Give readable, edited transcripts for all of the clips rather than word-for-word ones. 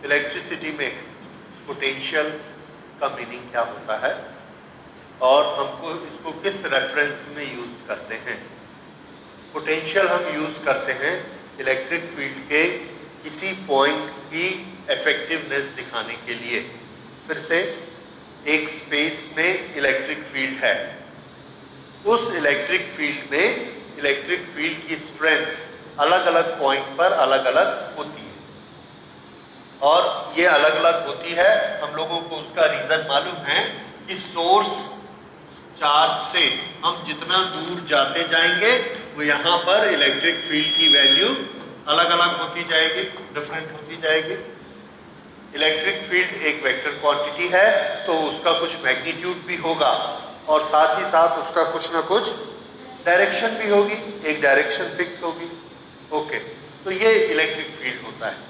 Electricity में potential का meaning क्या होता है और हमको इसको किस रेफरेंस में यूज करते हैं। पोटेंशियल हम यूज करते हैं इलेक्ट्रिक फील्ड के किसी पॉइंट की इफेक्टिवनेस दिखाने के लिए। फिर से एक स्पेस में इलेक्ट्रिक फील्ड है, उस इलेक्ट्रिक फील्ड में इलेक्ट्रिक फील्ड की स्ट्रेंथ अलग अलग पॉइंट पर अलग अलग होती है और ये अलग अलग होती है। हम लोगों को उसका रीजन मालूम है कि सोर्स चार्ज से हम जितना दूर जाते जाएंगे वो यहाँ पर इलेक्ट्रिक फील्ड की वैल्यू अलग अलग होती जाएगी, डिफरेंट होती जाएगी। इलेक्ट्रिक फील्ड एक वेक्टर क्वांटिटी है तो उसका कुछ मैग्नीट्यूड भी होगा और साथ ही साथ उसका कुछ ना कुछ डायरेक्शन भी होगी, एक डायरेक्शन फिक्स होगी। ओके, तो ये इलेक्ट्रिक फील्ड होता है।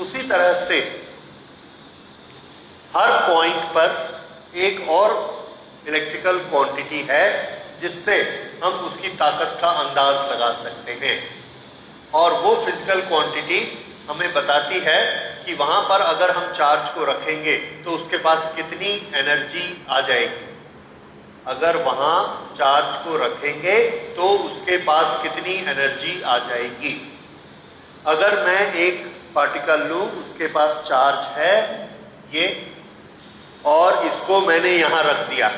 उसी तरह से हर पॉइंट पर एक और इलेक्ट्रिकल क्वांटिटी है जिससे हम उसकी ताकत का अंदाज लगा सकते हैं और वो फिजिकल क्वांटिटी हमें बताती है कि वहां पर अगर हम चार्ज को रखेंगे तो उसके पास कितनी एनर्जी आ जाएगी। अगर वहां चार्ज को रखेंगे तो उसके पास कितनी एनर्जी आ जाएगी। अगर मैं एक पार्टिकल लूं, उसके पास चार्ज है ये और इसको मैंने यहां रख दिया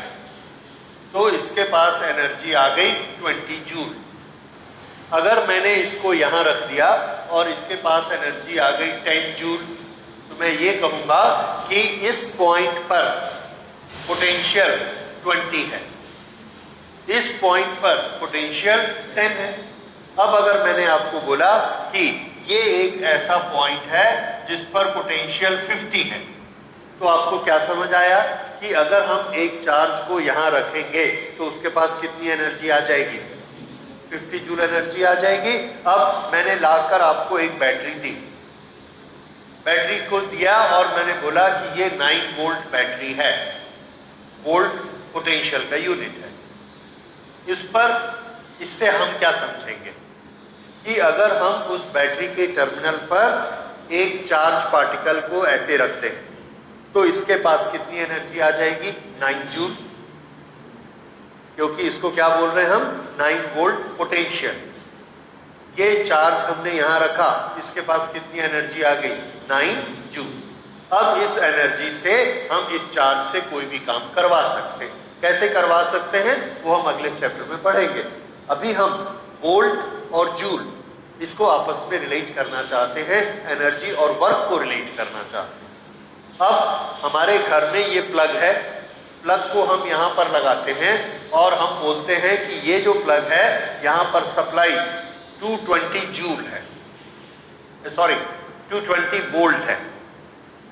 तो इसके पास एनर्जी आ गई 20 जूल। अगर मैंने इसको यहां रख दिया और इसके पास एनर्जी आ गई 10 जूल तो मैं ये कहूंगा कि इस पॉइंट पर पोटेंशियल 20 है, इस पॉइंट पर पोटेंशियल 10 है। अब अगर मैंने आपको बोला कि ये एक ऐसा पॉइंट है जिस पर पोटेंशियल 50 है तो आपको क्या समझ आया कि अगर हम एक चार्ज को यहां रखेंगे तो उसके पास कितनी एनर्जी आ जाएगी, 50 जूल एनर्जी आ जाएगी। अब मैंने लाकर आपको एक बैटरी दी, बैटरी को दिया और मैंने बोला कि ये 9 वोल्ट बैटरी है, वोल्ट पोटेंशियल का यूनिट है। इस पर इससे हम क्या समझेंगे कि अगर हम उस बैटरी के टर्मिनल पर एक चार्ज पार्टिकल को ऐसे रखते हैं तो इसके पास कितनी एनर्जी आ जाएगी, 9 जूल, क्योंकि इसको क्या बोल रहे हैं हम, 9 वोल्ट पोटेंशियल। ये चार्ज हमने यहां रखा, इसके पास कितनी एनर्जी आ गई, 9 जूल। अब इस एनर्जी से हम इस चार्ज से कोई भी काम करवा सकते हैं। कैसे करवा सकते हैं वो हम अगले चैप्टर में पढ़ेंगे। अभी हम वोल्ट और जूल इसको आपस में रिलेट करना चाहते हैं, एनर्जी और वर्क को रिलेट करना चाहते हैं। अब हमारे घर में ये प्लग है, प्लग को हम यहां पर लगाते हैं और हम बोलते हैं कि ये जो प्लग है यहां पर सप्लाई 220 जूल है, सॉरी 220 वोल्ट है।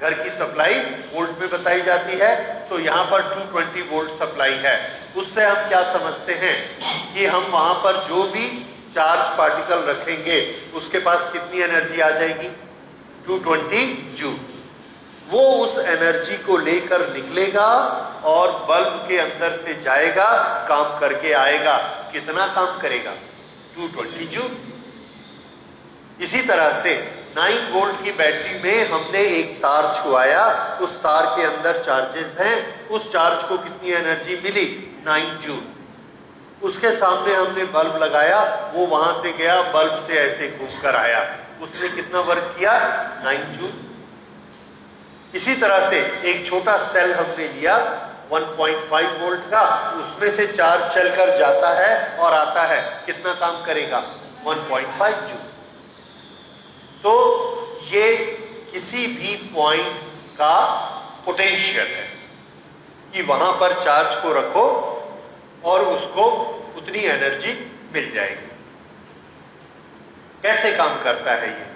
घर की सप्लाई वोल्ट में बताई जाती है तो यहां पर 220 वोल्ट सप्लाई है। उससे हम क्या समझते हैं कि हम वहां पर जो भी चार्ज पार्टिकल रखेंगे उसके पास कितनी एनर्जी आ जाएगी, 220 जूल। वो उस एनर्जी को लेकर निकलेगा और बल्ब के अंदर से जाएगा, काम करके आएगा। कितना काम करेगा, 220 जूल। इसी तरह से 9 वोल्ट की बैटरी में हमने एक तार छुआया, उस तार के अंदर चार्जेस हैं, उस चार्ज को कितनी एनर्जी मिली, 9 जूल। उसके सामने हमने बल्ब लगाया, वो वहां से गया, बल्ब से ऐसे घूम कर आया, उसने कितना वर्क किया, 9 जूल। इसी तरह से एक छोटा सेल हमने लिया 1.5 वोल्ट का, उसमें से चार्ज चलकर जाता है और आता है, कितना काम करेगा, 1.5 जूल। तो ये किसी भी पॉइंट का पोटेंशियल है कि वहां पर चार्ज को रखो और उसको उतनी एनर्जी मिल जाएगी। कैसे काम करता है ये,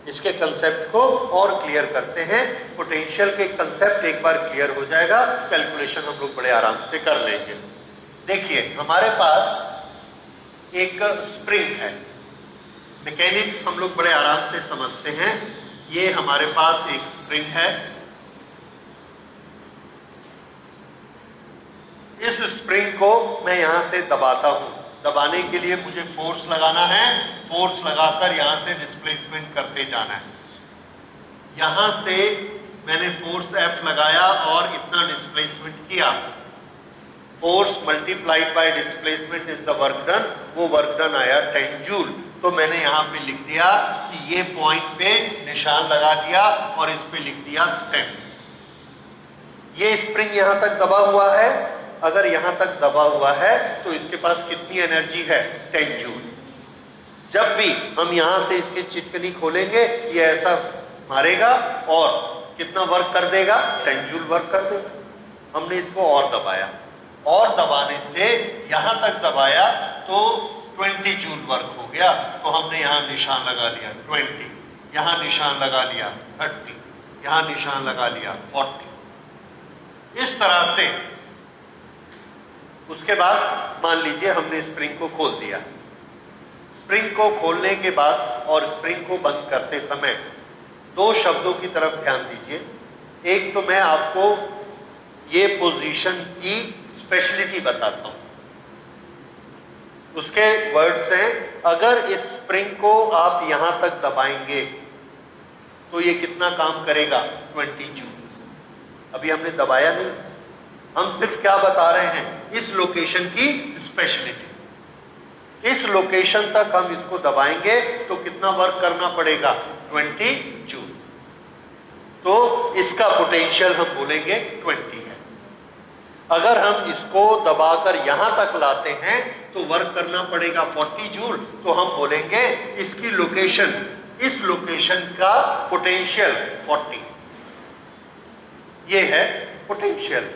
इसके कंसेप्ट को और क्लियर करते हैं। पोटेंशियल के कंसेप्ट एक बार क्लियर हो जाएगा, कैलकुलेशन हम लोग बड़े आराम से कर लेंगे। देखिए हमारे पास एक स्प्रिंग है, मैकेनिक्स हम लोग बड़े आराम से समझते हैं। ये हमारे पास एक स्प्रिंग है, इस स्प्रिंग को मैं यहां से दबाता हूं, दबाने के लिए मुझे फोर्स लगाना है, फोर्स लगाकर यहां से डिस्प्लेसमेंट करते जाना है। यहां से मैंने फोर्स F लगाया और इतना डिस्प्लेसमेंट किया, force multiplied by displacement is the work done, वो वर्क डन आया 10 जूल। तो मैंने यहां पे लिख दिया कि ये पॉइंट पे निशान लगा दिया और इस पे लिख दिया 10। ये स्प्रिंग यहां तक दबा हुआ है, अगर यहां तक दबा हुआ है तो इसके पास कितनी एनर्जी है, 10 जूल। जब भी हम यहां से इसकी चिटकनी खोलेंगे ये ऐसा मारेगा और कितना वर्क कर देगा, 10 जूल वर्क कर देगा। हमने इसको और दबाया, और दबाने से यहां तक दबाया तो 20 जूल वर्क हो गया। तो हमने यहां निशान लगा लिया 20, यहां निशान लगा लिया 30, यहां निशान लगा लिया 40। इस तरह से उसके बाद मान लीजिए हमने स्प्रिंग को खोल दिया। स्प्रिंग को खोलने के बाद और स्प्रिंग को बंद करते समय दो शब्दों की तरफ ध्यान दीजिए। एक तो मैं आपको ये पोजीशन की स्पेशलिटी बताता हूं, उसके वर्ड्स हैं, अगर इस स्प्रिंग को आप यहां तक दबाएंगे तो ये कितना काम करेगा, 20 जूल। अभी हमने दबाया नहीं, हम सिर्फ क्या बता रहे हैं, इस लोकेशन की स्पेशलिटी। इस लोकेशन तक हम इसको दबाएंगे तो कितना वर्क करना पड़ेगा, 20 जूल। तो इसका पोटेंशियल हम बोलेंगे 20 है। अगर हम इसको दबाकर यहां तक लाते हैं तो वर्क करना पड़ेगा 40 जूल। तो हम बोलेंगे इसकी लोकेशन, इस लोकेशन का पोटेंशियल 40। ये है पोटेंशियल।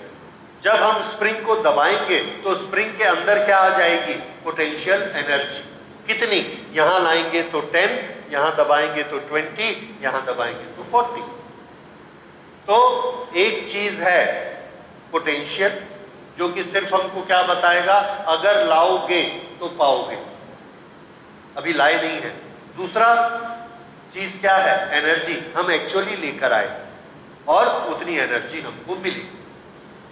जब हम स्प्रिंग को दबाएंगे तो स्प्रिंग के अंदर क्या आ जाएगी, पोटेंशियल एनर्जी। कितनी, यहां लाएंगे तो 10, यहां दबाएंगे तो 20, यहां दबाएंगे तो 40। तो एक चीज है पोटेंशियल जो कि सिर्फ हमको क्या बताएगा, अगर लाओगे तो पाओगे, अभी लाए नहीं है। दूसरा चीज क्या है, एनर्जी, हम एक्चुअली लेकर आए और उतनी एनर्जी हमको मिली।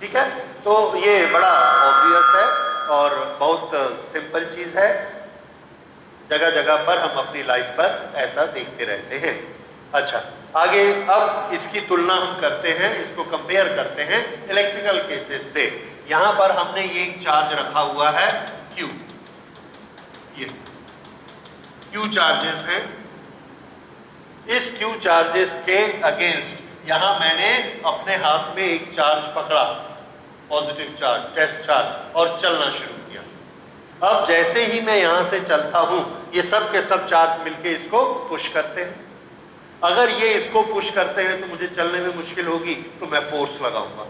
ठीक है, तो ये बड़ा ऑब्वियस है और बहुत सिंपल चीज है। जगह जगह पर हम अपनी लाइफ पर ऐसा देखते रहते हैं। अच्छा, आगे अब इसकी तुलना हम करते हैं, इसको कंपेयर करते हैं इलेक्ट्रिकल केसेस से। यहां पर हमने ये चार्ज रखा हुआ है Q, ये Q चार्जेस हैं। इस Q चार्जेस के अगेंस्ट यहां मैंने अपने हाथ में एक चार्ज पकड़ा, पॉजिटिव चार्ज, टेस्ट चार्ज, और चलना शुरू किया। अब जैसे ही मैं यहां से चलता हूं ये सब के सब चार्ज मिलके इसको पुश करते हैं। अगर ये इसको पुश करते हैं तो मुझे चलने में मुश्किल होगी, तो मैं फोर्स लगाऊंगा,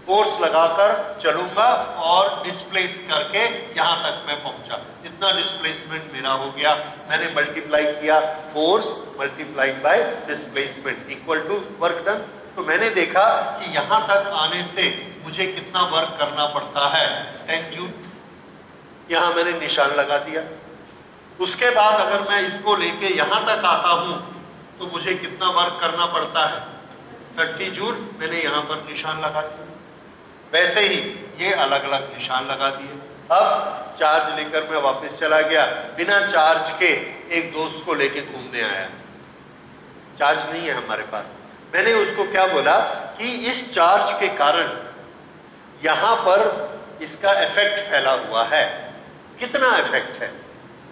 फोर्स लगाकर चलूंगा और डिस्प्लेस करके यहां तक मैं पहुंचा। इतना डिस्प्लेसमेंट मेरा हो गया, मैंने मल्टीप्लाई किया, force multiplied by displacement equal to work done. तो मैंने देखा कि यहां तक आने से मुझे कितना वर्क करना पड़ता है, 10 जूल। यहां मैंने निशान लगा दिया। उसके बाद अगर मैं इसको लेके यहां तक आता हूं तो मुझे कितना वर्क करना पड़ता है, 30 जूल। मैंने यहां पर निशान लगा दिया। वैसे ही ये अलग अलग निशान लगा दिए। अब चार्ज लेकर मैं वापस चला गया, बिना चार्ज के एक दोस्त को लेके घूमने आया, चार्ज नहीं है हमारे पास। मैंने उसको क्या बोला कि इस चार्ज के कारण यहां पर इसका इफेक्ट फैला हुआ है, कितना इफेक्ट है?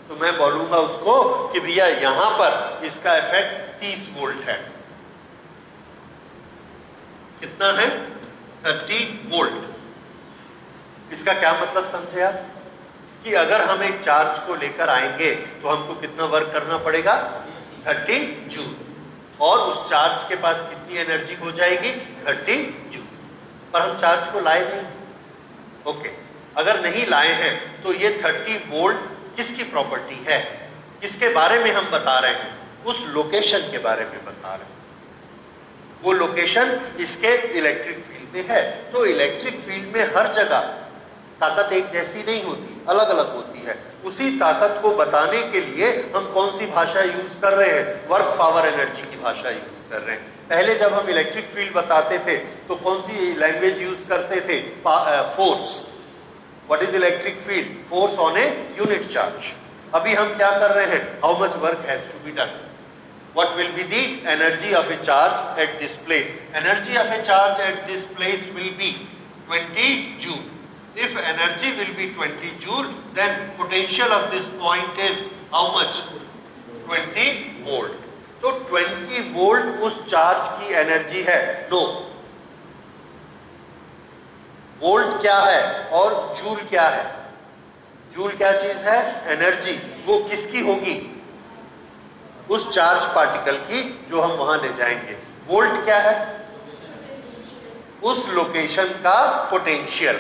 तो मैं बोलूंगा उसको कि भैया यहां पर इसका इफेक्ट 30 वोल्ट है। कितना है, 30 वोल्ट। इसका क्या मतलब समझे आप, कि अगर हम एक चार्ज को लेकर आएंगे तो हमको कितना वर्क करना पड़ेगा, 30 जूल। और उस चार्ज के पास कितनी एनर्जी हो जाएगी, 30 जूल। पर हम चार्ज को लाए नहीं। ओके, अगर नहीं लाए हैं तो ये 30 वोल्ट किसकी प्रॉपर्टी है, किसके बारे में हम बता रहे हैं, उस लोकेशन के बारे में बता रहे हैं। वो लोकेशन इसके इलेक्ट्रिक फील्ड में है। तो इलेक्ट्रिक फील्ड में हर जगह ताकत एक जैसी नहीं होती, अलग अलग होती है। उसी ताकत को बताने के लिए हम कौन सी भाषा यूज कर रहे हैं, वर्क पावर एनर्जी की भाषा यूज कर रहे हैं। पहले जब हम इलेक्ट्रिक फील्ड बताते थे तो कौन सी लैंग्वेज यूज करते थे, force. What is electric field, force on a unit charge. अभी हम क्या कर रहे हैं, how much work has to be done, what will be the energy of a charge at this place? Energy of a charge at this place will be 20 joule. If energy will be 20 joule, then potential of this point is how much? 20 volt. तो 20 volt उस charge की energy है. No, volt क्या है और joule क्या है? Joule क्या चीज है? एनर्जी. वो किसकी होगी? उस चार्ज पार्टिकल की जो हम वहां ले जाएंगे. वोल्ट क्या है? उस लोकेशन का पोटेंशियल.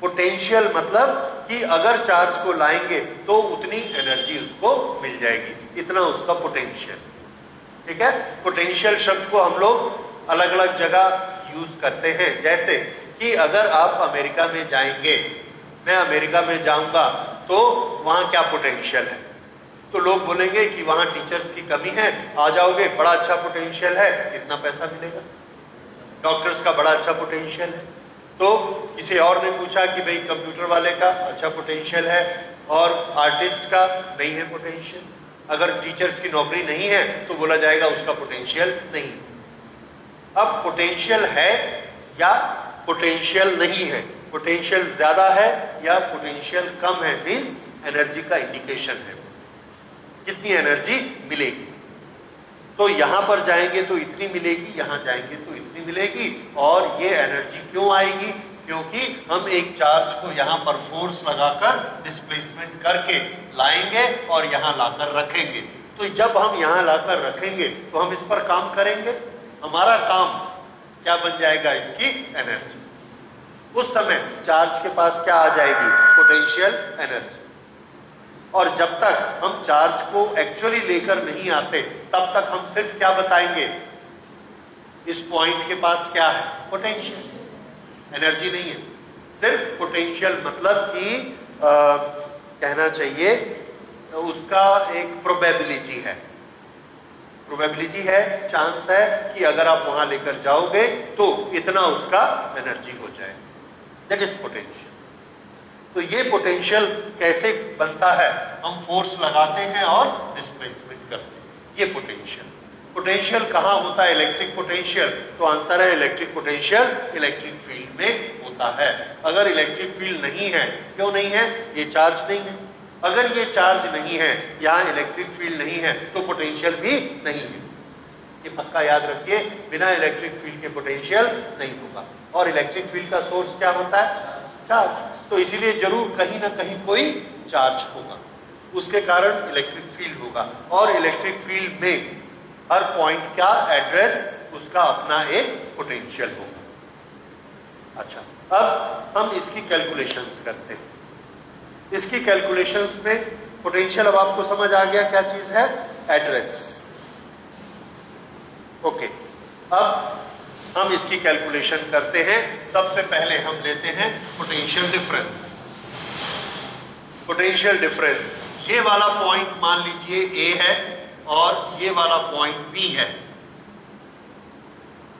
पोटेंशियल मतलब कि अगर चार्ज को लाएंगे तो उतनी एनर्जी उसको मिल जाएगी, इतना उसका पोटेंशियल. ठीक है. पोटेंशियल शब्द को हम लोग अलग अलग जगह यूज करते हैं. जैसे कि अगर आप अमेरिका में जाएंगे, मैं अमेरिका में जाऊंगा तो वहां क्या पोटेंशियल है? तो लोग बोलेंगे कि वहां टीचर्स की कमी है, आ जाओगे, बड़ा अच्छा पोटेंशियल है, इतना पैसा मिलेगा. डॉक्टर्स का बड़ा अच्छा पोटेंशियल है. तो किसी और ने पूछा कि भाई कंप्यूटर वाले का अच्छा पोटेंशियल है और आर्टिस्ट का नहीं है पोटेंशियल. अगर टीचर्स की नौकरी नहीं है तो बोला जाएगा उसका पोटेंशियल नहीं. अब पोटेंशियल है या पोटेंशियल नहीं है, पोटेंशियल ज्यादा है या पोटेंशियल कम है, मींस एनर्जी का इंडिकेशन है, कितनी एनर्जी मिलेगी. तो यहां पर जाएंगे तो इतनी मिलेगी, यहां जाएंगे तो इतनी मिलेगी. और ये एनर्जी क्यों आएगी? क्योंकि हम एक चार्ज को यहां पर फोर्स लगाकर डिस्प्लेसमेंट करके लाएंगे और यहां लाकर रखेंगे. तो जब हम यहां लाकर रखेंगे तो हम इस पर काम करेंगे. हमारा काम क्या बन जाएगा? इसकी एनर्जी. उस समय चार्ज के पास क्या आ जाएगी? Potential energy. और जब तक हम चार्ज को एक्चुअली लेकर नहीं आते तब तक हम सिर्फ क्या बताएंगे? इस पॉइंट के पास क्या है? पोटेंशियल. एनर्जी नहीं है, सिर्फ पोटेंशियल. मतलब कि कहना चाहिए उसका एक प्रोबेबिलिटी है. प्रोबेबिलिटी है, चांस है कि अगर आप वहां लेकर जाओगे तो इतना उसका एनर्जी हो जाए. That is potential. तो ये पोटेंशियल कैसे बनता है? हम फोर्स लगाते हैं और डिस्प्लेसमेंट करते हैं. ये पोटेंशियल. पोटेंशियल कहाँ होता है? Electric potential. तो आंसर है इलेक्ट्रिक पोटेंशियल इलेक्ट्रिक फील्ड में होता है. अगर इलेक्ट्रिक फील्ड नहीं है, क्यों नहीं है? ये चार्ज नहीं है. अगर ये चार्ज नहीं है, यहाँ इलेक्ट्रिक फील्ड नहीं है, तो पोटेंशियल भी नहीं है. ये पक्का याद रखिए, बिना इलेक्ट्रिक फील्ड के पोटेंशियल नहीं होगा. और इलेक्ट्रिक फील्ड का सोर्स क्या होता है? चार्ज. तो इसीलिए जरूर कहीं ना कहीं कोई चार्ज होगा, उसके कारण इलेक्ट्रिक फील्ड होगा. और इलेक्ट्रिक फील्ड में हर पॉइंट का एड्रेस, उसका अपना एक पोटेंशियल होगा. अच्छा, अब हम इसकी कैलकुलेशंस करते हैं. इसकी कैलकुलेशंस में पोटेंशियल अब आपको समझ आ गया क्या चीज है? एड्रेस. ओके, अब हम इसकी कैलकुलेशन करते हैं. सबसे पहले हम लेते हैं पोटेंशियल डिफरेंस. पोटेंशियल डिफरेंस, ये वाला पॉइंट मान लीजिए A है और ये वाला पॉइंट B है.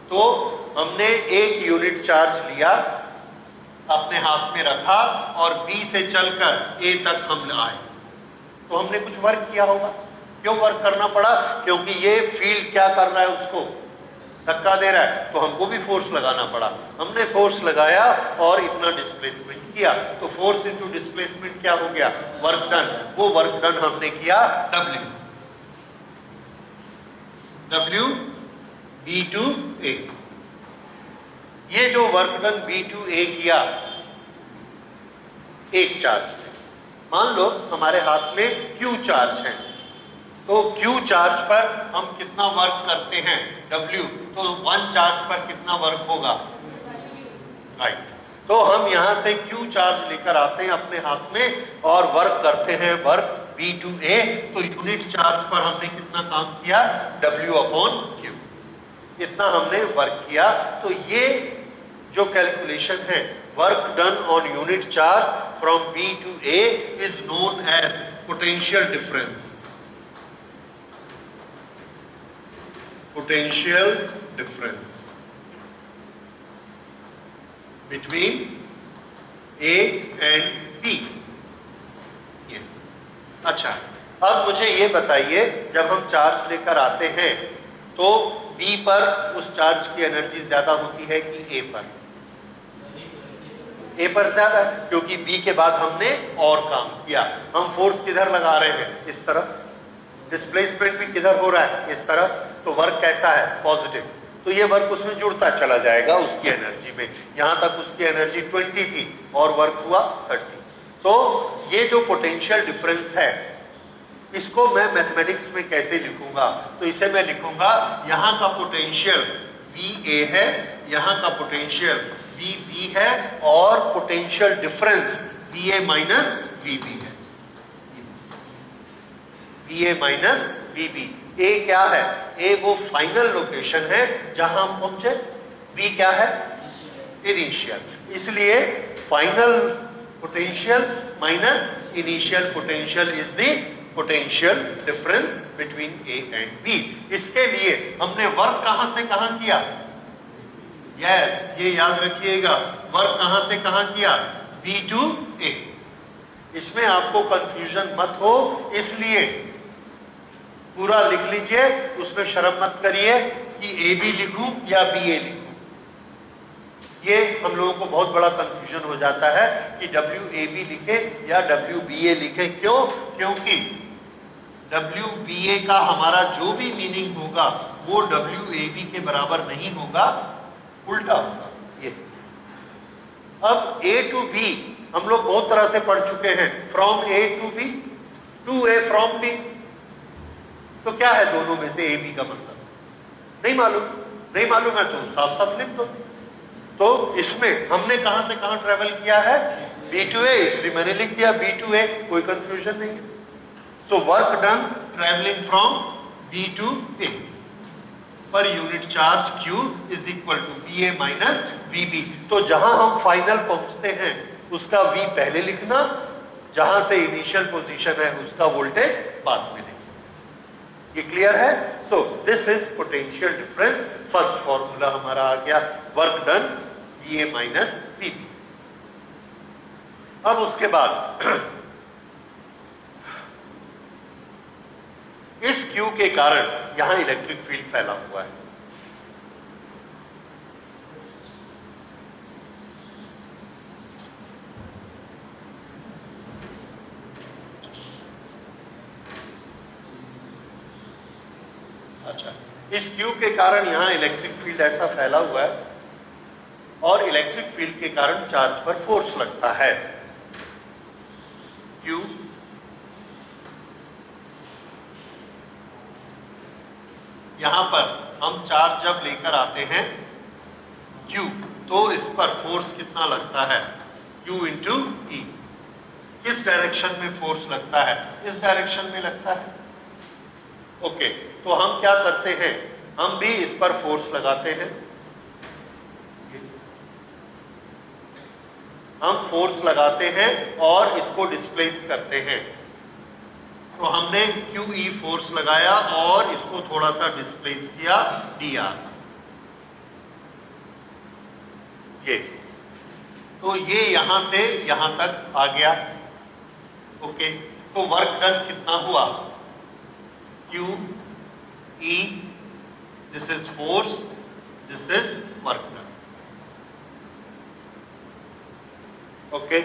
तो हमने एक यूनिट चार्ज लिया, अपने हाथ में रखा और B से चलकर A तक हम आए. तो हमने कुछ वर्क किया होगा. क्यों वर्क करना पड़ा? क्योंकि ये फील्ड क्या कर रहा है? उसको धक्का दे रहा है, तो हमको भी फोर्स लगाना पड़ा. हमने फोर्स लगाया और इतना डिस्प्लेसमेंट किया. तो फोर्स इनटू डिस्प्लेसमेंट क्या हो गया? Work done. वो वर्क डन हमने किया W B2A. ये जो वर्क डन B2A किया एक चार्ज में. मान लो हमारे हाथ में Q चार्ज है, तो Q चार्ज पर हम कितना वर्क करते हैं? W. तो 1 चार्ज पर कितना वर्क होगा? राइट. तो हम यहां से Q चार्ज लेकर आते हैं अपने हाथ में और वर्क करते हैं वर्क B2A. तो यूनिट चार्ज पर हमने कितना काम किया? W/Q. इतना हमने वर्क किया. तो ये जो कैलकुलेशन है, work done on unit charge from B to A is known as potential difference. Potential difference between A and B. अच्छा, अब मुझे ये बताइए, जब हम चार्ज लेकर आते हैं तो B पर उस चार्ज की एनर्जी ज्यादा होती है कि A पर? A पर ज्यादा, क्योंकि B के बाद हमने और काम किया। हम फोर्स किधर लगा रहे हैं? इस तरफ। डिस्प्लेसमेंट भी किधर हो रहा है? इस तरफ। तो वर्क कैसा है? पॉजिटिव। तो ये वर्क उसमें जुड़ता चला जाएगा उसकी एनर्जी में। यहां तक उसकी एनर्जी 20 थी और वर्क हुआ 30। तो ये जो पोटेंशियल डिफरेंस है इसको मैं मैथमेटिक्स में कैसे लिखूंगा? तो इसे मैं लिखूंगा, यहां का पोटेंशियल VA है, यहां का पोटेंशियल VB है और potential difference VA minus VB है। VA minus VB। A क्या है? A वो फाइनल लोकेशन है जहां हम पहुंचे। B क्या है? इनिशियल। इसलिए final potential minus initial potential is the potential difference between A and B। इसके लिए हमने वर्क कहां से कहां किया? यस, ये याद रखिएगा, वर्क कहां से कहां किया? B to A। इसमें आपको कंफ्यूजन मत हो, इसलिए पूरा लिख लीजिए, उसमें शर्म मत करिए कि AB लिखूं या BA लिखूं। ये हम लोगों को बहुत बड़ा कंफ्यूजन हो जाता है कि WAB लिखे या WBA लिखे। क्यों? क्योंकि WBA का हमारा जो भी मीनिंग होगा वो WAB के बराबर नहीं होगा, उल्टा होगा। ये अब A to B हम लोग बहुत तरह से पढ़ चुके हैं, from A to B, to A from B। तो क्या है दोनों में से AB का मतलब? नहीं मालूम। नहीं मालूम है तो साफ साफ लिख दो। तो इसमें हमने कहां से कहां ट्रेवल किया है? B to A, इसलिए मैंने लिख दिया B to A, कोई कंफ्यूजन नहीं है। So work done travelling from B to A पर unit charge Q is equal to VA minus VB। तो जहां हम फाइनल पहुंचते हैं उसका V पहले लिखना, जहां से इनिशियल पोजीशन है उसका वोल्टेज बाद में लिखना। ये क्लियर है? So this is potential difference. First formula हमारा आ गया, work done VA minus VB। अब उसके बाद इस Q के कारण यहां इलेक्ट्रिक फील्ड फैला हुआ है। अच्छा, इस Q के कारण यहां इलेक्ट्रिक फील्ड ऐसा फैला हुआ है और इलेक्ट्रिक फील्ड के कारण चार्ज पर फोर्स लगता है Q। यहां पर हम चार्ज जब लेकर आते हैं Q, तो इस पर फोर्स कितना लगता है? Q into E। किस डायरेक्शन में फोर्स लगता है? इस डायरेक्शन में लगता है। ओके, तो हम क्या करते हैं? हम भी इस पर फोर्स लगाते हैं। हम फोर्स लगाते हैं और इसको डिस्प्लेस करते हैं। तो हमने QE फोर्स लगाया और इसको थोड़ा सा डिस्प्लेस किया DR। ये तो ये यहां से यहां तक आ गया। ओके, तो वर्क डन कितना हुआ? QE, this is force, this is work done. Okay,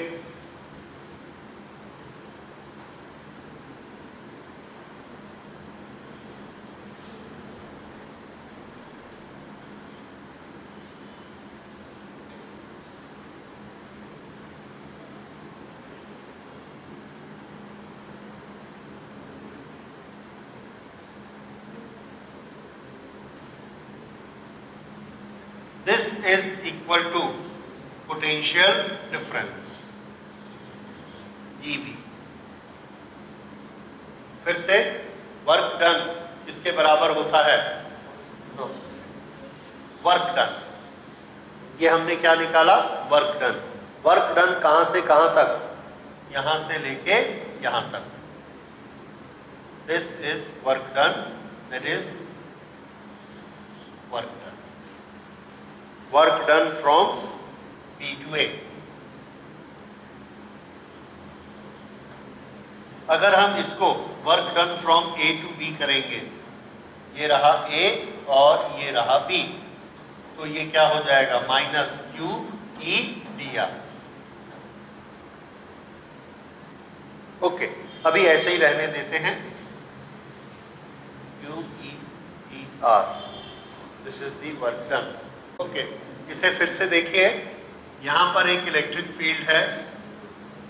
this is equal to potential difference EB। फिर से वर्क डन किसके बराबर होता है? Work done. ये हमने क्या निकाला? Work done. वर्क डन कहां से कहां तक? यहां से लेके यहां तक। This is work done, that is work done. Work done from B to A। अगर हम इसको work done from A to B करेंगे, ये रहा ए और ये रहा बी, तो ये क्या हो जाएगा, minus Q E D are. Okay, अभी ऐसे ही रहने देते हैं, Q E D are, this is the work done. Okay, इसे फिर से देखिए, यहां पर एक इलेक्ट्रिक फील्ड है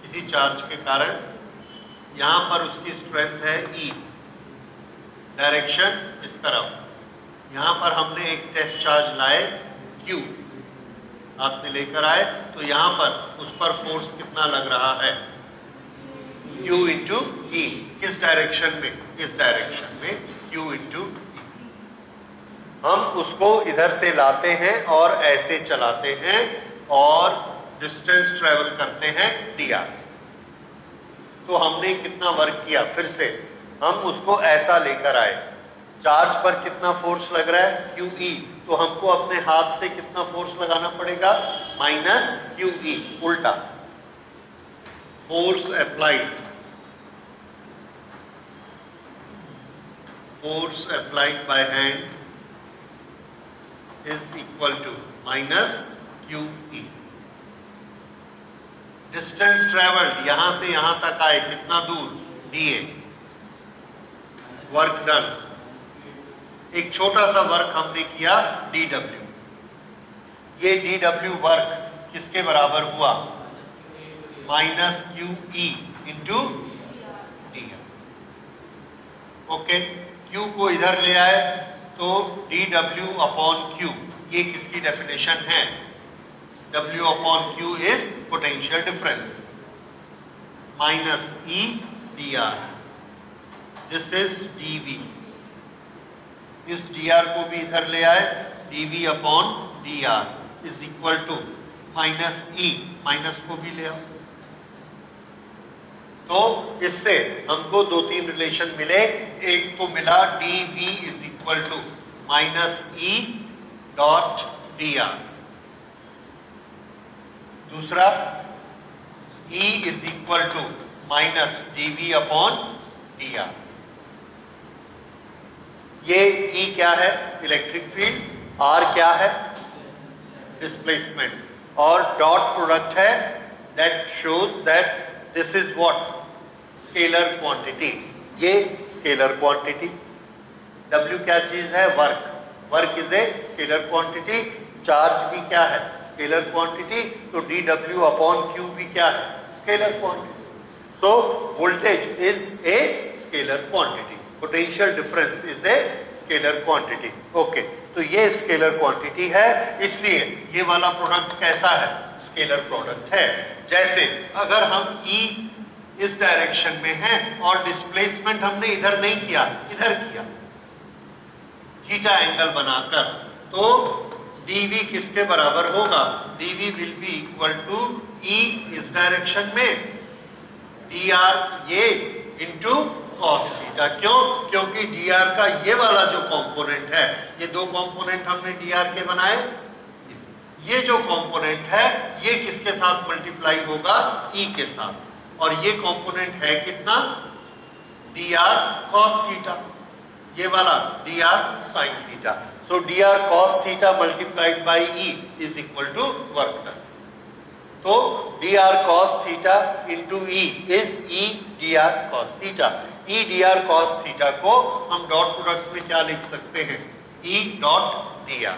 किसी चार्ज के कारण, यहां पर उसकी स्ट्रेंथ है E, डायरेक्शन इस तरफ, यहां पर हमने एक टेस्ट चार्ज लाए Q, हाथ में लेकर आए, तो यहां पर उस पर फोर्स कितना लग रहा है, Q इंटू E। किस डायरेक्शन में, इस डायरेक्शन में, Q इंटू E। हम उसको इधर से लाते हैं और ऐसे चलाते हैं और डिस्टेंस ट्रेवल करते हैं dr। तो हमने कितना वर्क किया, फिर से हम उसको ऐसा लेकर आए, चार्ज पर कितना फोर्स लग रहा है, QE, तो हमको अपने हाथ से कितना फोर्स लगाना पड़ेगा, माइनस QE, उल्टा, force applied by hand is equal to minus QE। Distance travelled, यहां से यहां तक आए कितना दूर, DA। वर्क डन, एक छोटा सा वर्क हमने किया DW, ये DW वर्क किसके बराबर हुआ, minus QE into DR। Okay, Q को इधर ले आए तो dW अपॉन Q, ये किसकी डेफिनेशन है, W upon Q is potential difference, minus E dr, this is dV। इस dr को भी इधर ले आए, dV upon dr is equal to minus E, minus को भी ले आओ। तो इससे हमको दो तीन रिलेशन मिले, एक तो मिला dV is equal to minus E dot dr, दूसरा E is equal to minus dV upon dr। ये E क्या है, इलेक्ट्रिक फील्ड, R क्या है, डिस्प्लेसमेंट, और डॉट प्रोडक्ट है, that shows that this is what, scalar quantity, ये scalar quantity. W क्या चीज है, work, work is a scalar quantity, charge भी क्या है, स्केलर क्वांटिटी, तो dW अपॉन Q भी क्या है, scalar quantity. So voltage is a scalar quantity, potential difference is a scalar quantity. Okay, तो ये स्केलर क्वांटिटी है, इसलिए ये वाला प्रोडक्ट कैसा है, स्केलर प्रोडक्ट है। जैसे अगर हम E इस डायरेक्शन में है और डिस्प्लेसमेंट हमने इधर नहीं किया, इधर किया, थीटा एंगल बनाकर, तो dV किसके बराबर होगा, dV will be equal to E इस डायरेक्शन में, dr ये इंटू कॉस थीटा। क्यों, क्योंकि dr का ये वाला जो कंपोनेंट है, ये दो कंपोनेंट हमने dr के बनाए, ये जो कंपोनेंट है ये किसके साथ मल्टीप्लाई होगा, E के साथ, और ये कंपोनेंट है कितना, dr cos थीटा, ये वाला dr sin theta. So dr cos theta multiplied by E is equal to work done. तो dr cos theta into E is E dr cos theta. E dr cos theta को हम dot product में क्या लिख सकते हैं, E dot dr,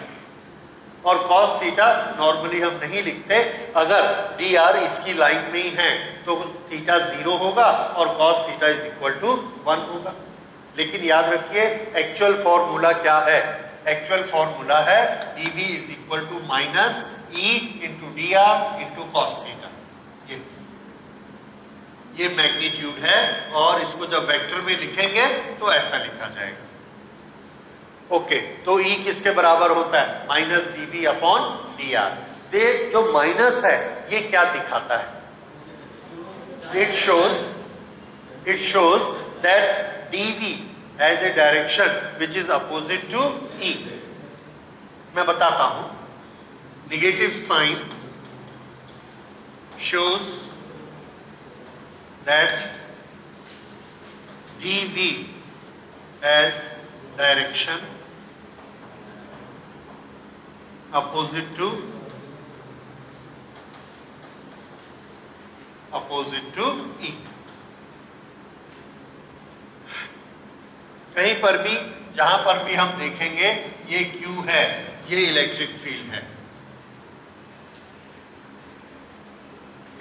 और cos theta normally हम नहीं लिखते, अगर dr इसकी लाइन में ही है तो थीटा 0 होगा और cos theta is equal to 1 होगा। लेकिन याद रखिए एक्चुअल फॉर्मूला क्या है, एक्चुअल फॉर्मूला है dV is equal to minus E into dr into cos theta. ये मैग्नीट्यूड है, और इसको जब वेक्टर में लिखेंगे तो ऐसा लिखा जाएगा। ओके, तो E किसके बराबर होता है, माइनस dV अपॉन dr। ये जो माइनस है ये क्या दिखाता है, it shows that dV has a direction which is opposite to E। मैं बताता हूं, negative sign shows that dv as direction opposite to E। कहीं पर भी जहां पर भी हम देखेंगे ये Q है, ये इलेक्ट्रिक फील्ड है।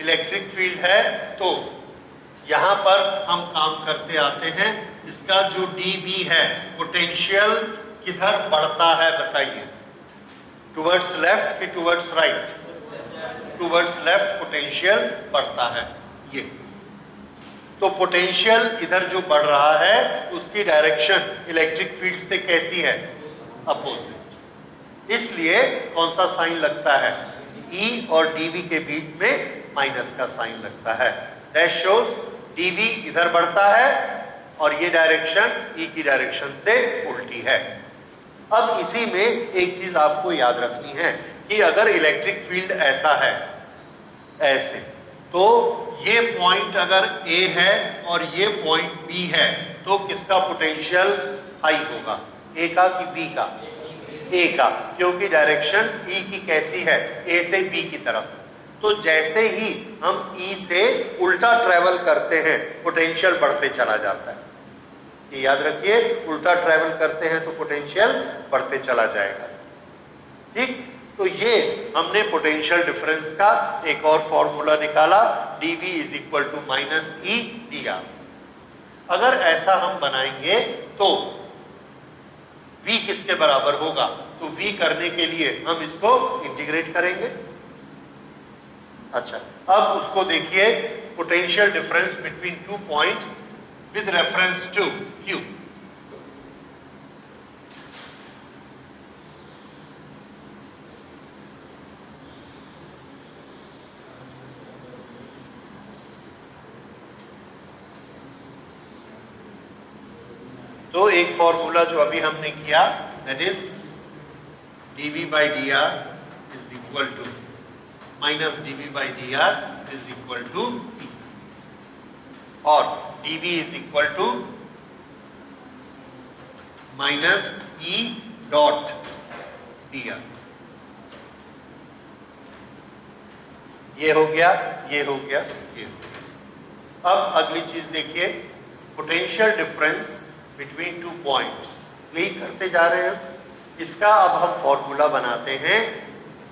इलेक्ट्रिक फील्ड है तो यहां पर हम काम करते आते हैं। इसका जो dB है, पोटेंशियल किधर बढ़ता है बताइए? टुवर्ड्स लेफ्ट कि towards right? Towards left potential बढ़ता है। ये तो पोटेंशियल इधर जो बढ़ रहा है उसकी डायरेक्शन इलेक्ट्रिक फील्ड से कैसी है? अपोजिट। इसलिए कौन सा साइन लगता है? E और dV के बीच में माइनस का साइन लगता है। दैट शोज dV इधर बढ़ता है और ये डायरेक्शन E की डायरेक्शन से उल्टी है। अब इसी में एक चीज आपको याद रखनी है कि अगर इलेक्ट्रिक फील्ड ऐसा है, ऐसे, तो ये पॉइंट अगर A है और ये पॉइंट B है तो किसका पोटेंशियल हाई होगा? A का कि B का? A का, क्योंकि डायरेक्शन E की कैसी है? A से B की तरफ। तो जैसे ही हम E से उल्टा ट्रेवल करते हैं पोटेंशियल बढ़ते चला जाता है। ये याद रखिए, उल्टा ट्रेवल करते हैं तो पोटेंशियल बढ़ते चला जाएगा। ठीक, तो ये हमने पोटेंशियल डिफरेंस का एक और फॉर्मूला निकाला, dV is equal to minus E D R. अगर ऐसा हम बनाएंगे तो V किसके बराबर होगा? तो V करने के लिए हम इसको इंटीग्रेट करेंगे। अच्छा, अब उसको देखिए, potential difference between two points with reference to Q। तो एक फॉर्मूला जो अभी हमने किया, that is dV by dr is equal to minus dV by dr is equal to E, और dV is equal to minus E dot dr। ये हो गया, ये हो गया, ये हो गया। अब अगली चीज देखिए, potential difference between two points, यही करते जा रहे हैं। इसका अब हम फॉर्मूला बनाते हैं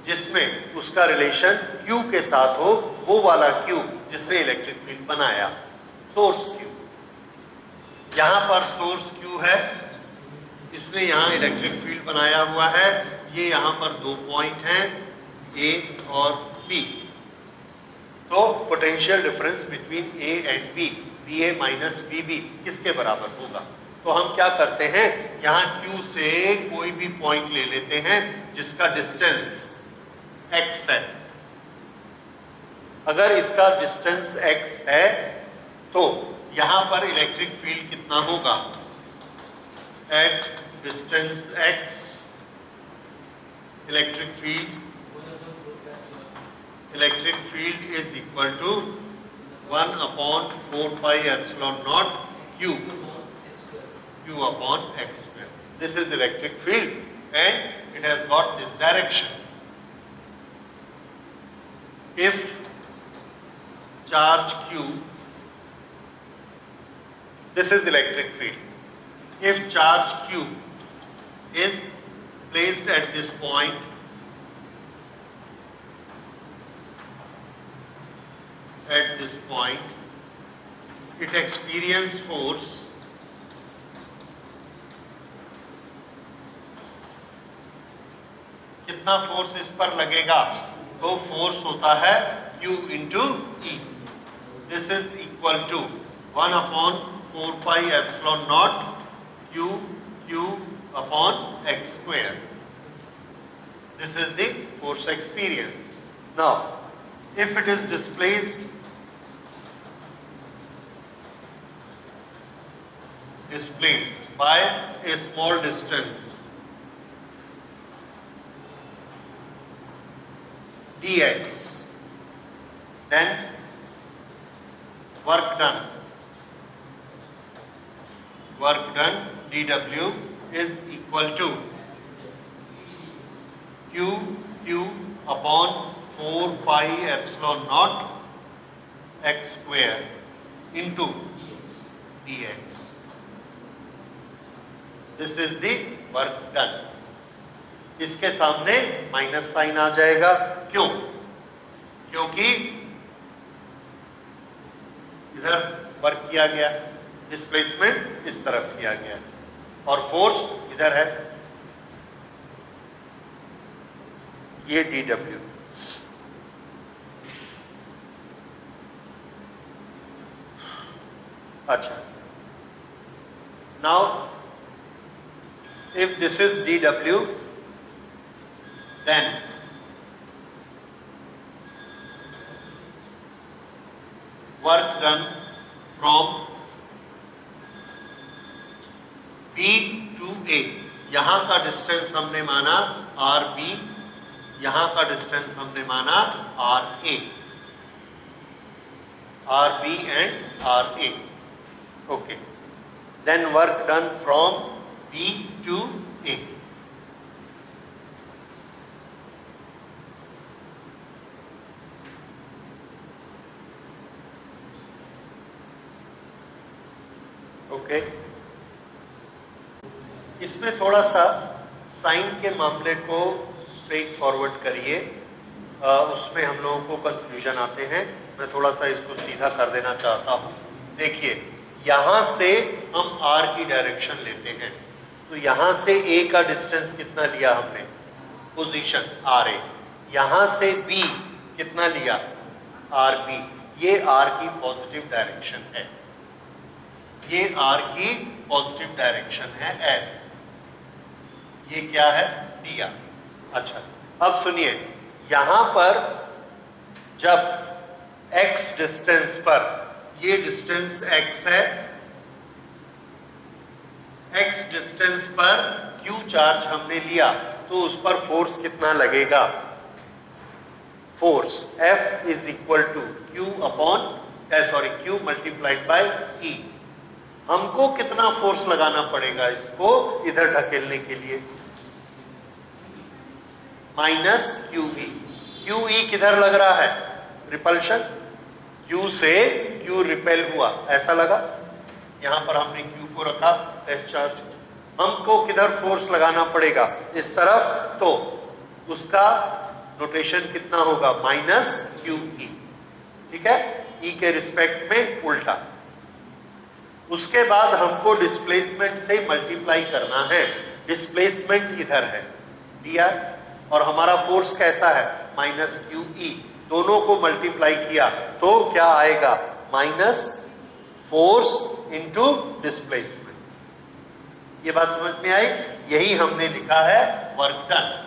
जिसमें उसका रिलेशन Q के साथ हो, वो वाला Q जिसने इलेक्ट्रिक फील्ड बनाया, सोर्स Q। यहां पर सोर्स Q है, इसने यहां इलेक्ट्रिक फील्ड बनाया हुआ है। ये यहां पर दो पॉइंट हैं A और B। तो potential difference between A and B, VA minus VB किसके बराबर होगा? तो हम क्या करते हैं, यहां Q से कोई भी पॉइंट ले लेते हैं जिसका डिस्टेंस x है। अगर इसका डिस्टेंस x है तो यहां पर इलेक्ट्रिक फील्ड कितना होगा? At distance x electric field is equal to 1/4 pi epsilon naught Q upon x square. This is electric field and it has got this direction. If charge Q, this is electric field. If charge Q is placed at this point, it experiences force कितना force इस पर लगेगा? तो force होता है Q into E। This is equal to 1/4 pi epsilon naught Q upon x square. This is the force experienced. Now, if it is displaced by a small distance dx, then work done work done dw is equal to q upon 4 pi epsilon naught x square into dx। This is the work done. इसके सामने minus sign आ जाएगा। क्यों? क्योंकि इधर work किया गया, displacement इस तरफ किया गया और फोर्स इधर है, ये dw। अच्छा, now if this is dw, then work done from B to A, यहां का डिस्टेंस हमने माना RB, यहां का डिस्टेंस हमने माना RA, RB and RA। Okay, then work done from B to A। Okay, इसमें थोड़ा सा साइन के मामले को स्ट्रेट फॉरवर्ड करिए, उसमें हम लोगों को कंफ्यूजन आते हैं। मैं थोड़ा सा इसको सीधा कर देना चाहता हूं। देखिए, यहां से हम R की डायरेक्शन लेते हैं, तो यहां से A का डिस्टेंस कितना लिया हमने, पोजीशन RA। यहां से B कितना लिया, RB। ये R की पॉजिटिव डायरेक्शन है, ये R की पॉजिटिव डायरेक्शन है S। ये क्या है, dr। अच्छा, अब सुनिए, यहां पर जब x डिस्टेंस पर, ये डिस्टेंस x है, x डिस्टेंस पर q चार्ज हमने लिया, तो उस पर फोर्स कितना लगेगा, force F is equal to q upon q multiplied by E। हमको कितना फोर्स लगाना पड़ेगा इसको इधर ढकेलने के लिए, माइनस QE। QE किधर लग रहा है, रिपल्शन। Q से Q रिपेल हुआ, ऐसा लगा। यहां पर हमने Q को रखा S चार्ज, हमको किधर फोर्स लगाना पड़ेगा, इस तरफ, तो उसका नोटेशन कितना होगा, माइनस QE। ठीक है, E के रिस्पेक्ट में उल्टा। उसके बाद हमको डिस्प्लेसमेंट से मल्टीप्लाई करना है। डिस्प्लेसमेंट इधर है dr, और हमारा फोर्स कैसा है, माइनस QE। दोनों को मल्टीप्लाई किया तो क्या आएगा, माइनस फोर्स इंटू डिस्प्लेसमेंट। ये बात समझ में आई? यही हमने लिखा है वर्क डन।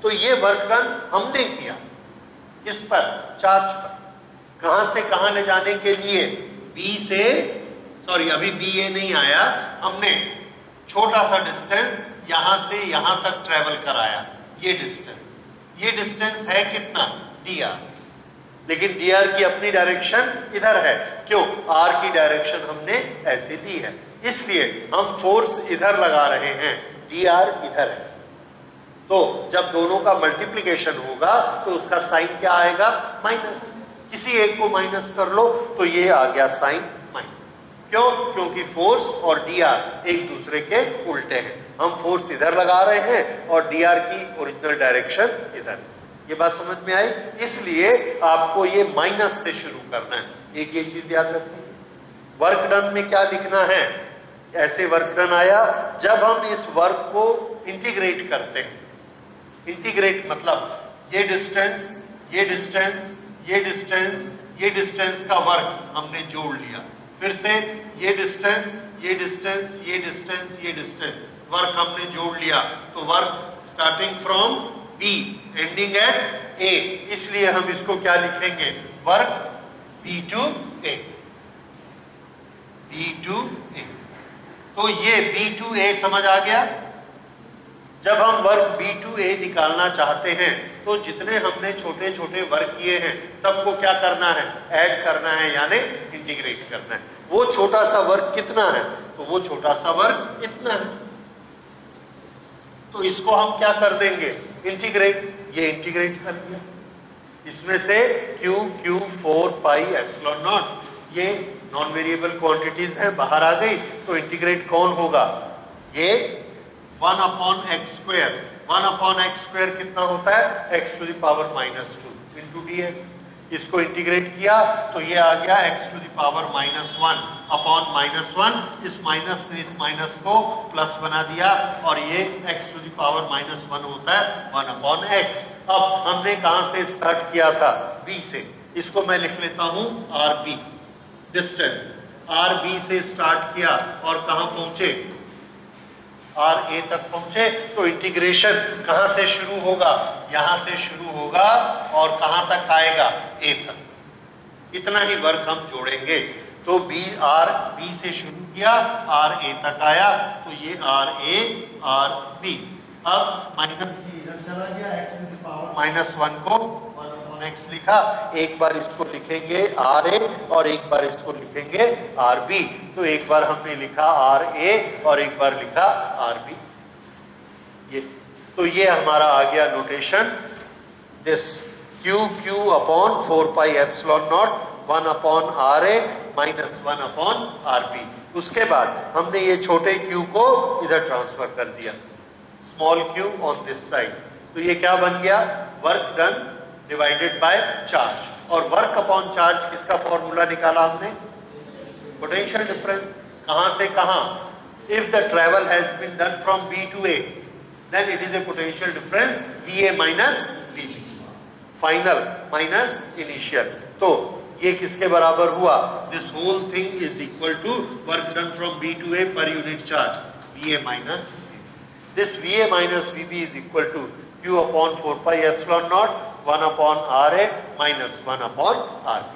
तो ये वर्क डन हमने किया इस पर, चार्ज पर। कहां से कहां ले जाने के लिए, B से, सॉरी अभी BA नहीं आया, हमने छोटा सा डिस्टेंस यहां से यहां तक ट्रेवल कराया। ये डिस्टेंस है कितना, dr। लेकिन dr की अपनी डायरेक्शन इधर है, क्यों, R की डायरेक्शन हमने ऐसे ली है, इसलिए हम फोर्स इधर लगा रहे हैं, dr इधर है। तो जब दोनों का मल्टीप्लिकेशन होगा तो उसका साइन क्या आएगा, माइनस। किसी एक को माइनस कर लो तो ये आ गया साइन माइनस। क्यों? क्योंकि फोर्स और dr एक दूसरे के उल्टे हैं। हम फोर्स इधर लगा रहे हैं और dr की ओरिजिनल डायरेक्शन इधर। ये बात समझ में आई? इसलिए आपको ये माइनस से शुरू करना है। एक ये चीज याद रखिए। वर्क डन में क्या लिखना है, ऐसे वर्क डन आया जब हम इस वर्क को इंटीग्रेट करते हैं। इंटीग्रेट मतलब ये डिस्टेंस, ये डिस्टेंस, ये डिस्टेंस, ये डिस्टेंस का वर्क हमने जोड़ लिया, फिर से ये डिस्टेंस, ये डिस्टेंस, ये डिस्टेंस, ये डिस्टेंस, वर्क हमने जोड़ लिया। तो work starting from B ending eight A, इसलिए हम इसको क्या लिखेंगे, work B to A, B to A। तो ये B to A समझ आ गया। जब हम वर्क B to A निकालना चाहते हैं तो जितने हमने छोटे छोटे वर्क किए हैं सबको क्या करना है, ऐड करना है, यानी इंटीग्रेट करना है। वो छोटा सा वर्ग कितना है, तो वो छोटा सा वर्ग इतना है। तो इसको हम क्या कर देंगे, इंटीग्रेट। ये इंटीग्रेट कर दिया, इसमें से Q Q 4 pi epsilon not, ये नॉन वेरिएबल क्वांटिटीज है, बाहर आ गई। तो इंटीग्रेट कौन होगा, ये 1 upon x square. 1 upon x square कितना होता है, x to the power -2 into dx। इसको इंटीग्रेट किया तो ये आ गया x टू द पावर -1 अपॉन -1। इस माइनस ने इस माइनस को प्लस बना दिया और ये x टू द पावर -1 होता है 1 अपॉन x। अब हमने कहां से स्टार्ट किया था, b से। इसको मैं लिख लेता हूं rb, डिस्टेंस rb से स्टार्ट किया और कहां पहुंचे, RA तक पहुंचे। तो इंटीग्रेशन कहां से शुरू होगा, यहां से शुरू होगा और कहां तक आएगा, A तक। इतना ही वर्क हम जोड़ेंगे। तो B से शुरू किया, RA तक आया, तो ये RA RB। अब माइनस इधर चला गया, x टू द पावर -1 को 1 अपॉन x लिखा। एक बार इसको लिखेंगे RA और एक बार इसको लिखेंगे RB। तो एक बार हमने लिखा RA और एक बार लिखा RB। ये हमारा आ गया notation, this QQ upon 4 pi epsilon naught 1 upon RA minus 1 upon RB। उसके बाद हमने ये छोटे q को इधर ट्रांसफर कर दिया, small q on this side. तो ये क्या बन गया, work done divided by charge. और वर्क अपॉन चार्ज किसका फॉर्मूला निकाला हमने, पोटेंशियल डिफरेंस। कहां से कहां, if the travel has been done from B to A then it is a potential difference VA minus VB, final minus initial. तो ये किसके बराबर हुआ, this whole thing is equal to work done from B to A पर unit charge VA minus VB। This VA minus VB is equal to Q upon 4 pi epsilon naught 1 upon RA minus 1 upon RB।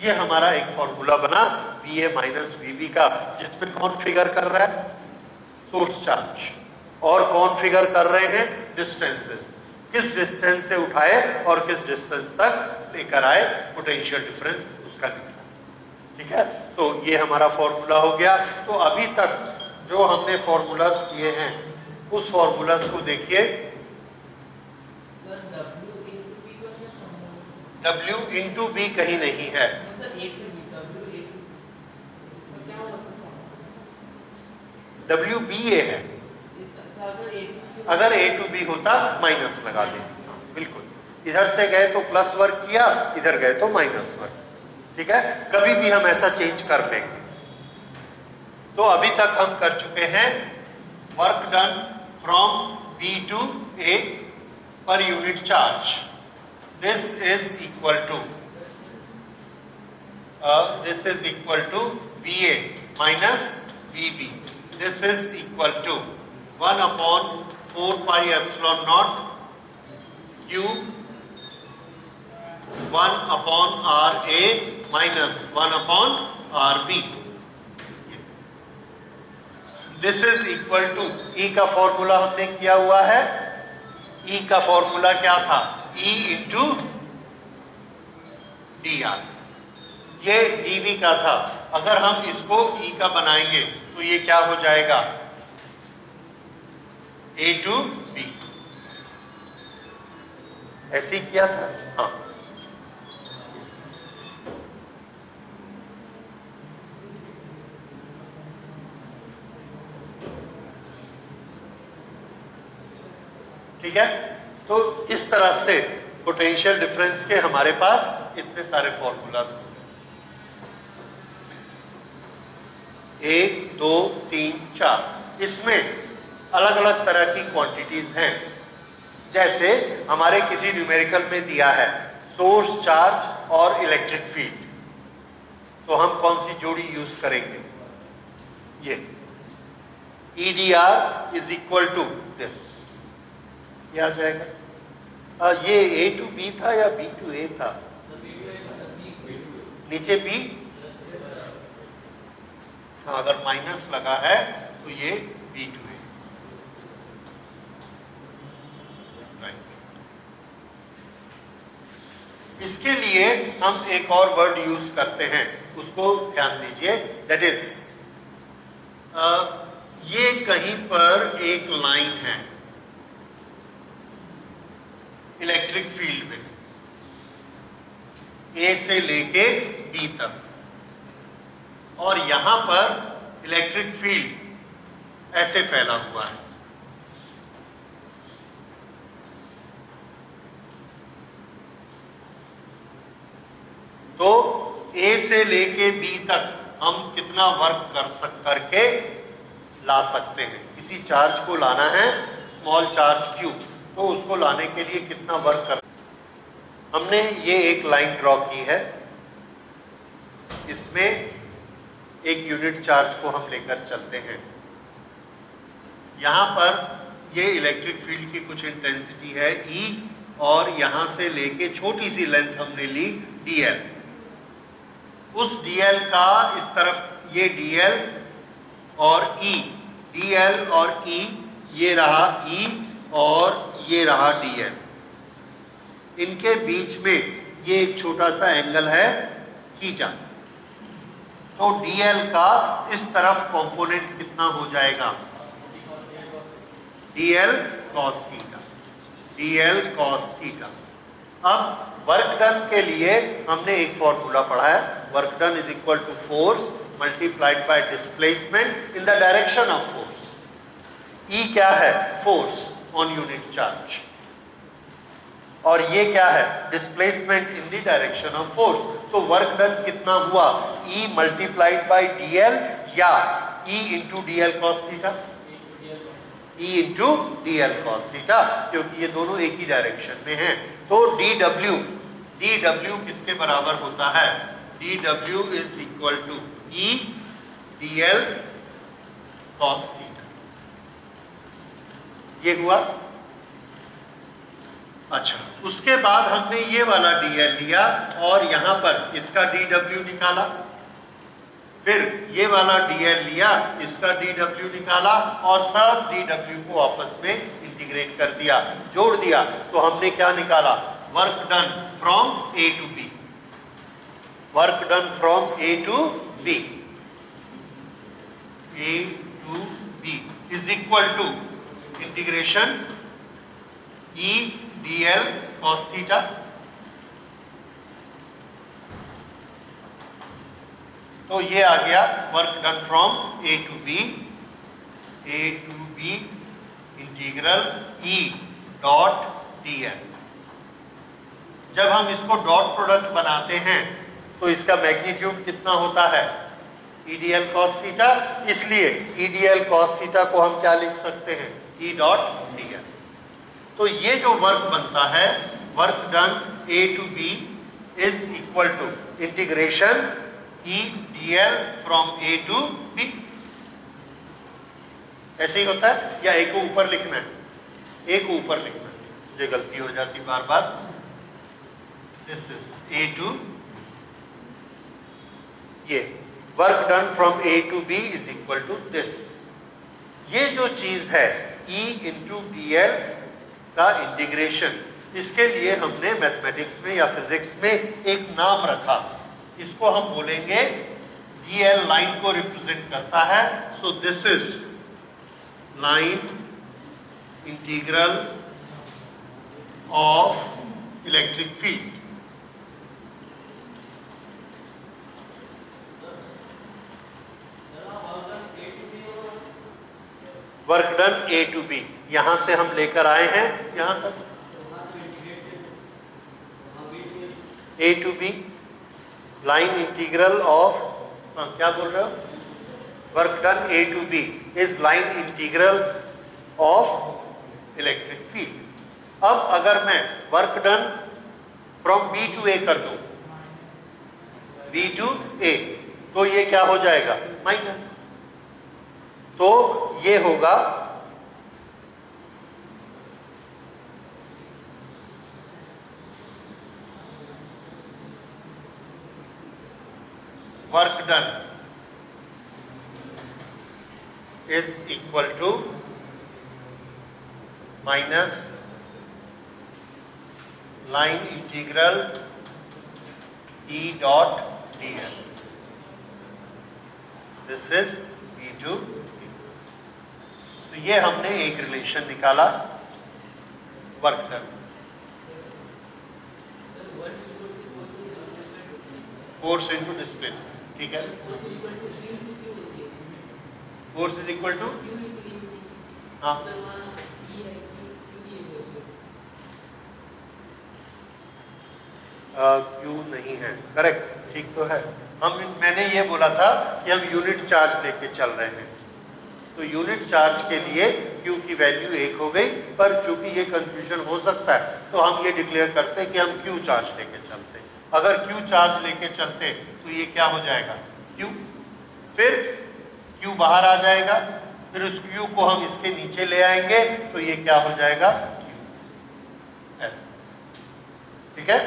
ये हमारा एक formula बना VA minus VB का, जिसमें कौन figure कर रहा है, सोर्स चार्ज, और कौन फिगर कर रहे हैं, डिस्टेंसेस। किस डिस्टेंस से उठाए और किस डिस्टेंस तक लेकर आए, पोटेंशियल डिफरेंस उसका निकला। ठीक है, तो ये हमारा फॉर्मूला हो गया। तो अभी तक जो हमने फॉर्मूलाज किए हैं उस फॉर्मूलाज को देखिए। W इंटू B कहीं नहीं है, WBA है। अगर A to B होता माइनस लगा दे, बिल्कुल। इधर से गए तो प्लस वर्क किया, इधर गए तो माइनस वर्क। ठीक है, कभी भी हम ऐसा चेंज कर लेंगे। तो अभी तक हम कर चुके हैं work done from B to A पर unit charge. This is equal to VA minus VB. This is equal to 1 upon 4 pi epsilon naught Q 1 upon RA minus 1 upon RB. This is equal to E का formula हमने किया हुआ है। E का formula क्या था, E into dr। ये dV का था। अगर हम इसको E का बनाएंगे तो ये क्या हो जाएगा, A to B। ऐसे ही किया था, हाँ। ठीक है, तो इस तरह से पोटेंशियल डिफरेंस के हमारे पास इतने सारे फॉर्मूलाज, 1 2 3 4। इसमें अलग अलग तरह की क्वांटिटीज हैं। जैसे हमारे किसी न्यूमेरिकल में दिया है सोर्स चार्ज और इलेक्ट्रिक फील्ड, तो हम कौन सी जोड़ी यूज करेंगे, ये EDR is equal to this, ये आ जाएगा। ये A to B था या B to A था, नीचे B, हाँ, अगर माइनस लगा है तो ये B to A। इसके लिए हम एक और वर्ड यूज करते हैं, उसको ध्यान दीजिए। दैट इज ये कहीं पर एक लाइन है इलेक्ट्रिक फील्ड में, ए से लेके बी तक, और यहां पर इलेक्ट्रिक फील्ड ऐसे फैला हुआ है। तो ए से लेके बी तक हम कितना वर्क करके ला सकते हैं? किसी चार्ज को लाना है, स्मॉल चार्ज क्यू, तो उसको लाने के लिए कितना वर्क कर। हमने ये एक लाइन ड्रॉ की है, इसमें एक यूनिट चार्ज को हम लेकर चलते हैं। यहां पर ये इलेक्ट्रिक फील्ड की कुछ इंटेंसिटी है E, और यहां से लेके छोटी सी लेंथ हमने ली dl। उस dl का इस तरफ ये dl और E, dl और E, ये रहा E और ये रहा dl। इनके बीच में ये एक छोटा सा एंगल है थीटा। तो dl का इस तरफ कंपोनेंट कितना हो जाएगा? dl cos theta, dl cos theta. अब वर्क डन के लिए हमने एक फॉर्मूला पढ़ा है, work done is equal to force multiplied by displacement in the direction of force. E क्या है? फोर्स ऑन यूनिट चार्ज, और ये क्या है? Displacement in the direction of force. तो वर्क डन कितना हुआ? E मल्टीप्लाइड बाय dl या E into dl cos theta, E into dl cos theta, क्योंकि ये दोनों एक ही डायरेक्शन में हैं। तो dw किसके बराबर होता है? dw is equal to E dl cos theta. ये हुआ। अच्छा, उसके बाद हमने ये वाला dl लिया और यहां पर इसका dw निकाला, फिर ये वाला dl लिया, इसका dw निकाला, और सब dw को आपस में इंटीग्रेट कर दिया, जोड़ दिया। तो हमने क्या निकाला? Work done from A to B, work done from A to B, A to B is equal to integration E dl cos theta तो ये आ गया work done from A to B integral E dot dl। जब हम इसको dot product बनाते हैं तो इसका मैग्नीट्यूड कितना होता है? E dl cos theta. इसलिए E dl cos थीटा को हम क्या लिख सकते हैं? E dot dl। तो ये जो वर्क बनता है, work done A to B is equal to integration E dl from A to B। ऐसे ही होता है, या एक को ऊपर लिखना है? एक को ऊपर लिखना है, मुझे गलती हो जाती बार बार। दिस इज A टू, ये work done from A to B is equal to this. ये जो चीज है E इंटू dl का इंटीग्रेशन, इसके लिए हमने मैथमेटिक्स में या फिजिक्स में एक नाम रखा, इसको हम बोलेंगे dl लाइन को रिप्रेजेंट करता है। So this is line integral of electric field. Work done A to B, यहां से हम लेकर आए हैं यहां तक A to B, line integral of, क्या बोल रहे हो? Work done A to B is line integral of electric field. अब अगर मैं work done from B to A कर दूं, B टू A, तो ये क्या हो जाएगा? माइनस। तो ये होगा work done is equal to minus line integral E dot dl। This is V2। तो ये हमने एक रिलेशन निकाला work done. Force into displacement, ठीक है। फोर्स इज इक्वल टू, हाँ क्यू नहीं है, करेक्ट, ठीक तो है। मैंने ये बोला था कि हम यूनिट चार्ज लेके चल रहे हैं, तो यूनिट चार्ज के लिए Q की वैल्यू 1 हो गई, पर चूंकि ये कंफ्यूजन हो सकता है तो हम ये डिक्लेयर करते हैं कि हम Q चार्ज लेके चलते हैं। अगर Q चार्ज लेके चलते तो ये क्या हो जाएगा, Q, फिर Q बाहर आ जाएगा, फिर उस Q को हम इसके नीचे ले आएंगे तो ये क्या हो जाएगा, Q, ऐसा, ठीक है।